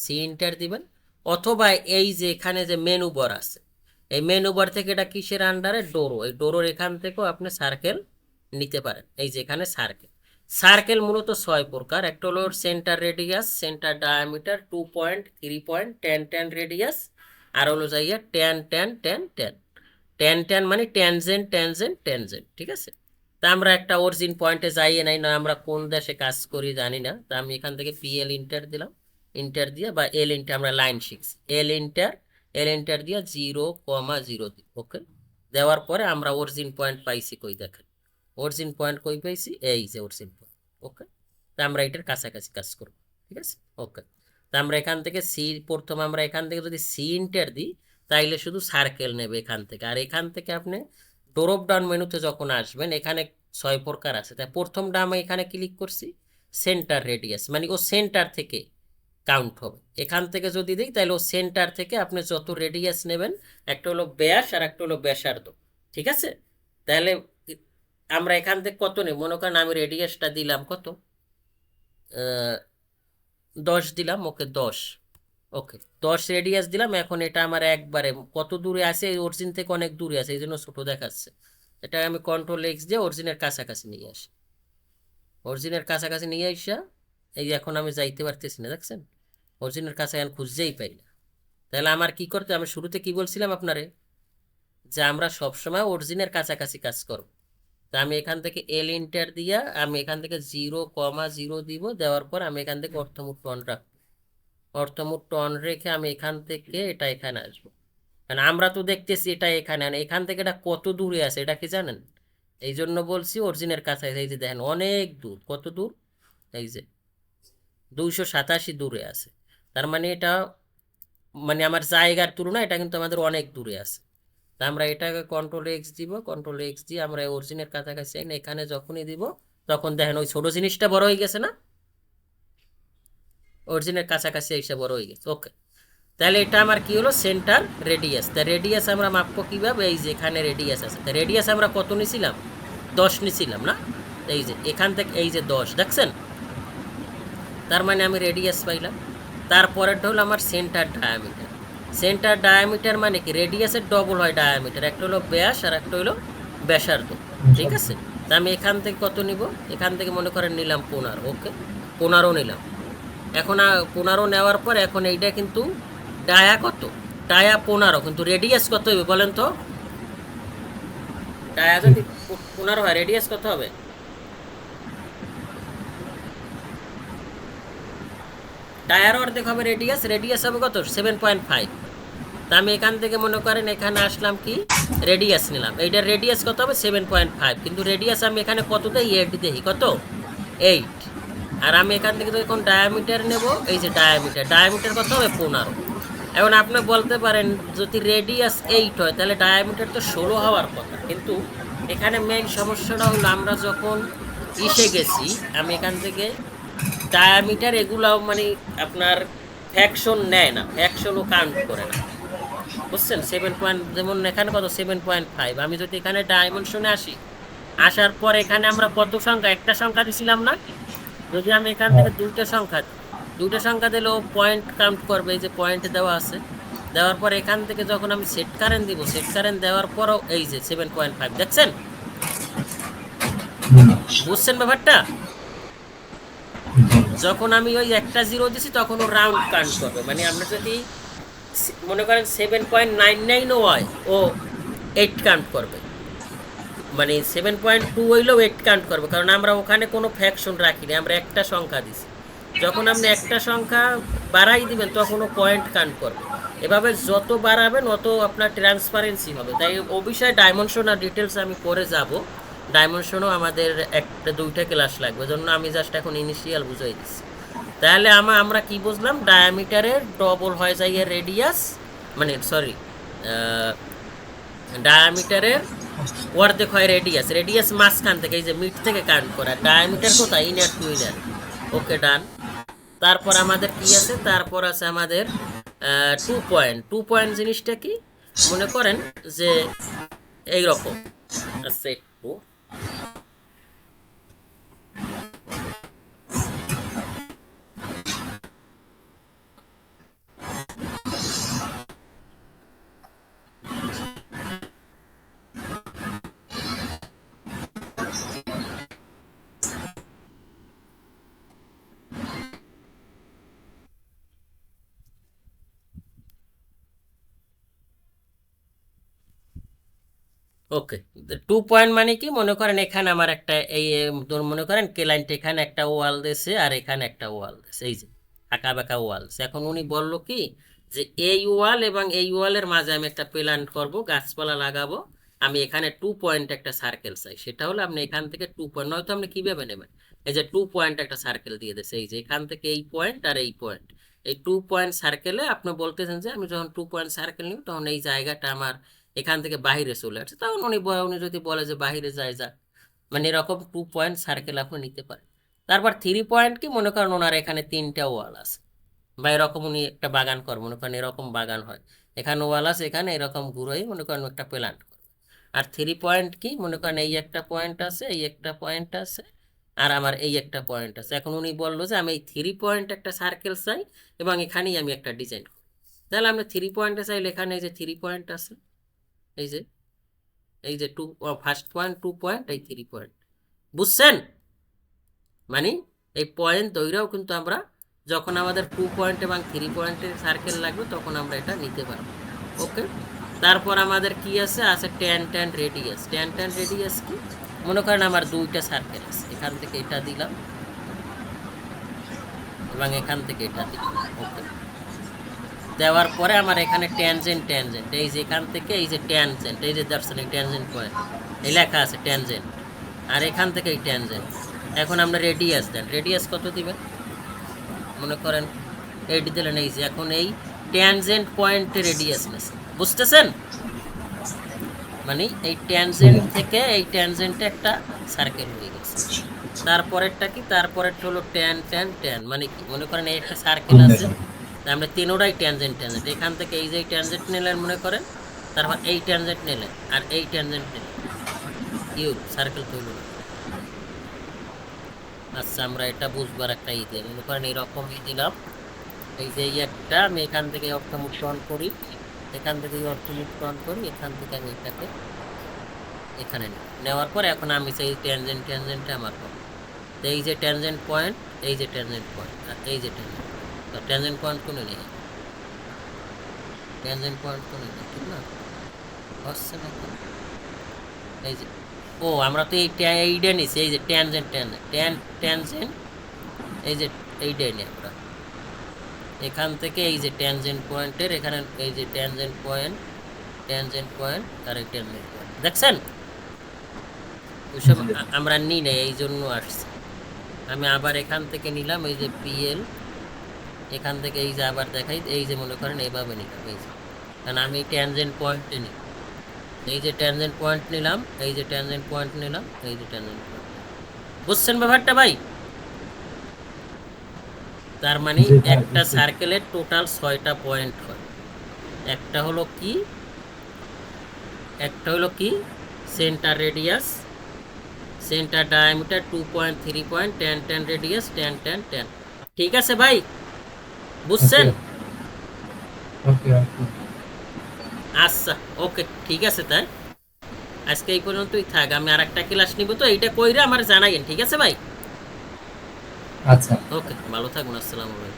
C inter দিবেন, অথবা এই যে এখানে যে মেনু বার আছে, এই মেনু বার থেকে এটা কিসের আন্ডারে, ডোরো, এই ডোরোর এখান থেকেও আপনি সার্কেল নিতে পারেন। এই যে এখানে সার্কেল, সার্কেল মূলত 6 প্রকার। একটা হলো centre radius, centre diameter, 2.3.10 radius, আর হলো যাইয়া tan tan tan tan. Tan tan মানে ট্যানজেন্ট ট্যানজেন্ট ট্যানজেন্ট, ঠিক আছে। তা আমরা একটা অরিজিন পয়েন্টে যাইয়ে নাই, না আমরা কোন দেশে কাজ করি জানি না, তা আমি এখান থেকে পিএল ইন্টার দিলাম, ইন্টার দিয়ে, বা এল ইন্টার, আমরা লাইন শিখছি, এল ইন্টার দিয়ে 0,0 দিই, ওকে। দেওয়ার পরে আমরা অরিজিন পয়েন্ট পাইছি কই, দেখেন অরিজিন পয়েন্ট কই পাইছি, এই যে অরিজিন পয়েন্ট, ওকে। তা আমরা এটার কাছাকাছি কাজ করব, ঠিক আছে, ওকে। তা আমরা এখান থেকে সি, প্রথমে আমরা এখান থেকে যদি সি ইন্টার দিই, তাইলে শুধু সার্কেল নেবে এখান থেকে। আর এখান থেকে আপনি ড্রপ ডাউন মেনুতে যখন আসবেন, এখানে 6 প্রকার আছে, তাই প্রথম ডামে এখানে ক্লিক করছি, সেন্টার রেডিয়াস, মানে ও সেন্টার থেকে কাউন্ট হবে। এখান থেকে যদি দিই, তাহলে ও সেন্টার থেকে আপনি যত রেডিয়াস নেবেন, একটা হলো ব্যাস আর একটা হলো ব্যাসার্ধ, ঠিক আছে। তাহলে আমরা এখান থেকে কত নেব, মনে করেন আমি রেডিয়াসটা দিলাম কত, 10 দিলাম, ওকে 10, ওকে 10 রেডিয়াস দিলাম। এখন এটা আমার একবারে কত দূরে আছে, অরিজিন থেকে অনেক দূরে আছে, এই জন্য ছোট দেখাচ্ছে। এটা আমি কন্ট্রোল এক্স দিয়ে অরিজিনের কাছাকাছি নিয়ে আসি, অরিজিনের কাছাকাছি নিয়ে আসা, এই যে এখন আমি যাইতে পারতেছি না, দেখছেন অরিজিনের কাছে এখন খুঁজতেই পাই না। তাহলে আমার কি করতে, আমি শুরুতে কি বলছিলাম আপনারে, যে আমরা সবসময় অরিজিনের কাছাকাছি কাজ করব। তা আমি এখান থেকে এল ইন্টার দিয়া, আমি এখান থেকে 0,0 দিব, দেওয়ার পর আমি এখান থেকে অর্থমুট টন রাখবো, অর্থমুট টন রেখে আমি এখান থেকে এটা এখানে আসবো। কারণ আমরা তো দেখতেছি এটা এখানে, আর এখান থেকে এটা কত দূরে আছে এটা কি জানেন, এই জন্য বলছি অরিজিনের কাছে। এই যে দেখেন অনেক দূর, কত দূর, এই যে 287 দূরে আছে। তার মানে এটা, মানে আমার জায়গার তুলনায় এটা কিন্তু আমাদের অনেক দূরে আছে। তা আমরা এটাকে কন্ট্রোল এক্স দিব, কন্ট্রোল এক্স দিয়ে আমরা অরিজিনের কাছাকাছি এখানে যখনই দিব, তখন দেখেন ওই ছোট জিনিসটা বড় হয়ে গেছে না, অরিজিনের কাছাকাছি এসে বড় হয়ে গেছে, ওকে। তাহলে এটা আমার কি হলো, সেন্টার রেডিয়াস। তা রেডিয়াস আমরা মাপবো কিভাবে, এই যে এখানে রেডিয়াস আছে, তা রেডিয়াস আমরা কত নিছিলাম, 10 নিছিলাম না, এই যে এখান থেকে এই যে 10 দেখছেন, তার মানে আমি রেডিয়াস পাইলাম। তারপরেরটা হলো আমার সেন্টার ডায়ামিটার। সেন্টার ডায়ামিটার মানে কি, রেডিয়াসের ডবল হয় ডায়ামিটার, একটা হলো ব্যাস আর একটা হলো ব্যাসার্ধ, ঠিক আছে। তা আমি এখান থেকে কত নিব, এখান থেকে মনে করেন নিলাম 15, ওকে 15 নিলাম। এখন 15 নেওয়ার পর এখন এইটা কিন্তু ডায়া কত, ডায়া 15, কিন্তু রেডিয়াস কত হবে বলেন তো, ডায়া যদি 15 হয় রেডিয়াস কত হবে, ডায়ার অর্ধেক হবে রেডিয়াস, রেডিয়াস হবে কত 7.5। তা আমি এখান থেকে মনে করেন এখানে আসলাম কি, রেডিয়াস নিলাম, এইটার রেডিয়াস কত হবে 7.5, কিন্তু রেডিয়াস আমি এখানে কত দেই, 8 দেখি, কত 8। আর আমি এখান থেকে যখন ডায়ামিটার নেব, এই যে ডায়ামিটার, ডায়ামিটার কত হবে 15। এখন আপনি বলতে পারেন যদি রেডিয়াস 8 হয় তাহলে ডায়ামিটার তো 16 হওয়ার কথা, কিন্তু এখানে মেইন সমস্যাটা হলো আমরা যখন ইসে গেছি, আমি এখান থেকে ডায়ামিটার এগুলাও মানে আপনার ফ্যাকশন নেয় না, ফ্যাকশনও কাউন্ট করে না, বুঝছেন। 7 যেমন এখানে কত 7.5, আমি যদি এখানে ডাইমেনশনে আসি, আসার পর এখানে আমরা কত সংখ্যা, একটা সংখ্যা দিছিলাম না, যদি আমি এখান থেকে দুইটা সংখ্যা দিলেও পয়েন্ট কাউন্ট করবে, এই যে পয়েন্ট দেওয়া আছে। দেওয়ার পর এখান থেকে যখন আমি সেট কারেন্ট দিব, সেট কারেন্ট দেওয়ার পরও এই যে 7.5 দেখছেন, বুঝছেন ব্যাপারটা। যখন আমি ওই একটা 0 দিছি তখন ও রাউন্ড কাউন্ট করবে, মানে আমরা যদি মনে করেন 7.99ও হয়, ও 8 কাউন্ট করবে, মানে 7.2 হইলেও 8 কাউন্ট করবে, কারণ আমরা ওখানে কোনো ফ্যাকশন রাখিনি, আমরা একটা সংখ্যা দিছি। যখন আপনি একটা সংখ্যা বাড়াই দিবেন তখন ও পয়েন্ট কাউন্ট করবে। এভাবে যত বাড়াবেন অত আপনার ট্রান্সপারেন্সি হবে। তাই ও বিষয়ে ডাইমেনশন আর ডিটেলস আমি পরে যাব, ডাইমেনশনও আমাদের একটা 2টা ক্লাস লাগবে, জন্য আমি জাস্ট এখন ইনিশিয়াল বুঝাই দিচ্ছি। তাহলে আমরা কি বুঝলাম, ডায়ামিটারের ডবল হয়ে যায় রেডিয়াস, মানে সরি, ডায়ামিটারের অর্ধেক হয় রেডিয়াস, রেডিয়াস মাঝখান থেকে এই যে মিড থেকে কাউন্ট করা, ডায়ামিটার কোথায়, ইনার টু ইনার, ওকে ডান। তারপর আমাদের কি আছে, তারপর আছে আমাদের 2 পয়েন্ট জিনিসটা কি, মনে করেন যে এইরকম আছে একটু, ওকে, 2 পয়েন্ট মানে কি, মনে করেন এখানে আমার একটা এই ধরুন মনে করেন ক্লায়েন্ট এখানে একটা ওয়াল দিয়েছে আর এখানে একটা ওয়াল দিয়েছে, এই যে আঁকা বাঁকা ওয়াল। এখন উনি বলল কি যে এই ওয়াল এবং এই ওয়ালের মাঝে আমি একটা প্ল্যান করব, গাছপালা লাগাবো, আমি এখানে 2 পয়েন্ট একটা সার্কেল চাই। সেটা হলো আপনি এখান থেকে 2 পয়েন্ট, নয়তো আপনি কিভাবে নেবেন, এই যে 2 পয়েন্ট একটা সার্কেল দিয়ে দিয়েছে, এই যে এখান থেকে এই পয়েন্ট আর এই পয়েন্ট, এই 2 পয়েন্ট সার্কেলে আপনি বলতেছেন যে আমি যখন 2 পয়েন্ট সার্কেল নিব তখন এই জায়গাটা আমার এখান থেকে বাইরে চলে আসছে, তখন উনি যদি বলে যে বাইরে যায় যা, মানে এরকম 2 পয়েন্ট সার্কেল আপনি নিতে পারেন। তারপর 3 পয়েন্ট কি, মনে করেন ওনার এখানে 3টা ওয়াল আছে, বা এরকম উনি একটা বাগান করে, মনে করেন এরকম বাগান হয়, এখানে ওয়াল আছে, এখানে এরকম ঘুরোই মনে করেন একটা প্ল্যান্ট করে। আর 3 পয়েন্ট কি, মনে করেন এই একটা পয়েন্ট আছে, এই একটা পয়েন্ট আছে, আর আমার এই একটা পয়েন্ট আছে। এখন উনি বললো যে আমি এই 3 পয়েন্ট একটা সার্কেল চাই এবং এখানেই আমি একটা ডিজাইন করি। তাহলে আমরা 3 পয়েন্টে চাইলে এখানে এই যে 3 পয়েন্ট আছে, এই যে এই যে ফার্স্ট পয়েন্ট 2 পয়েন্ট, এই 3 পয়েন্ট, বুঝছেন? মানে এই পয়েন্ট দৈরাও কিন্তু আমরা যখন আমাদের 2 পয়েন্ট এবং 3 পয়েন্টের সার্কেল লাগবে তখন আমরা এটা নিতে পারবো। ওকে, তারপর আমাদের কি আছে, আছে ট্যান রেডিয়াস। ট্যান রেডিয়াস কি, মনে করেন আমার 2টা সার্কেল আছে, এখান থেকে এটা দিলাম এবং এখান থেকে এটা দিলাম। ওকে, দেওয়ার পরে আমার এখানে ট্যানজেন্ট, এই যে এখান থেকে এই যে ট্যানজেন্ট, এই যে দর্শন ট্যানজেন্ট পয়েন্ট, এই লেখা আছে ট্যানজেন্ট, আর এখান থেকে এই ট্যানজেন্ট। এখন আমরা রেডিয়াস দেন, রেডিয়াস কত দিবেন, মনে করেন এইটি দিলেন, এই যে এখন এই ট্যানজেন্ট পয়েন্টে রেডিয়াস নেছে, বুঝতেছেন? মানে এই ট্যানজেন্ট থেকে এই ট্যানজেন্টে একটা সার্কেল হয়ে গেছে। তারপরেরটা কি, তারপরেরটা হলো ট্যান, মানে কি, মনে করেন এই একটা সার্কেল আছে, আমরা তিনোটাই ট্যানজেন্ট, এখান থেকে এই যে ট্যানজেন্ট নিলেন মনে করেন, তারপর এই ট্যানজেন্ট নিলেন আর এই ট্যানজেন্ট নিলেন, ইউ সার্কেল তৈরি হলো। আচ্ছা, আমরা এটা বুঝবার একটা দিই, মনে করেন এরকমই দিলাম, এই যে এই একটা আমি এখান থেকে অর্থমুখ গ্রহণ করি, এখান থেকে অর্থমুখ গ্রহণ করি, এখান থেকে আমি এটাকে এখানে নিই, নেওয়ার পর এখন আমি সেই ট্যানজেন্টে আমার পাবো। তো এই যে ট্যানজেন্ট পয়েন্ট, এই যে ট্যানজেন্ট পয়েন্ট, আর এই যে ট্যানজেন্ট, তো ট্যানজেন্ট পয়েন্ট কোনে নেই, ট্যানজেন্ট পয়েন্ট কোনে নেই, ঠিক না? হচ্ছে না তো? এই যে, ও আমরা তো এইটা নিছি, এই যে ট্যানজেন্ট, এই যে এইটাই নিই আমরা, এখান থেকে এই যে ট্যানজেন্ট পয়েন্টের এখানে এই যে ট্যানজেন্ট পয়েন্ট আর এই ট্যানজেন্ট পয়েন্ট, দেখছেন? ওইসব আমরা নিই না, এই জন্য আসছে। আমি আবার এখান থেকে নিলাম, এই যে পিএল, এখান থেকে এই যে আবার দেখাই, এই যে মনে করেন এইভাবে নিলাম, এই যে, কারণ আমি ট্যানজেন্ট পয়েন্টে নিই, এই যে ট্যানজেন্ট পয়েন্ট নিলাম, এই যে ট্যানজেন্ট পয়েন্ট নিলাম, এই যে ট্যানজেন্ট পয়েন্ট, বুঝছেন ব্যাপারটা ভাই? তার মানে একটা সার্কেলের টোটাল 6টা পয়েন্ট হয়। একটা হলো কি, centre radius, centre diameter 2 point, 3 point, tan radius, tan. ঠিক আছে ভাই, বুঝছেন? আচ্ছা, ওকে, ঠিক আছে। তাই আজকে এই পর্যন্তই থাক, আমি আর একটা ক্লাস নিব, তো এইটা কইরা আমার জানাইন, ঠিক আছে ভাই? আচ্ছা। ওকে, ভালো থাকুন, আসসালামু আলাইকুম।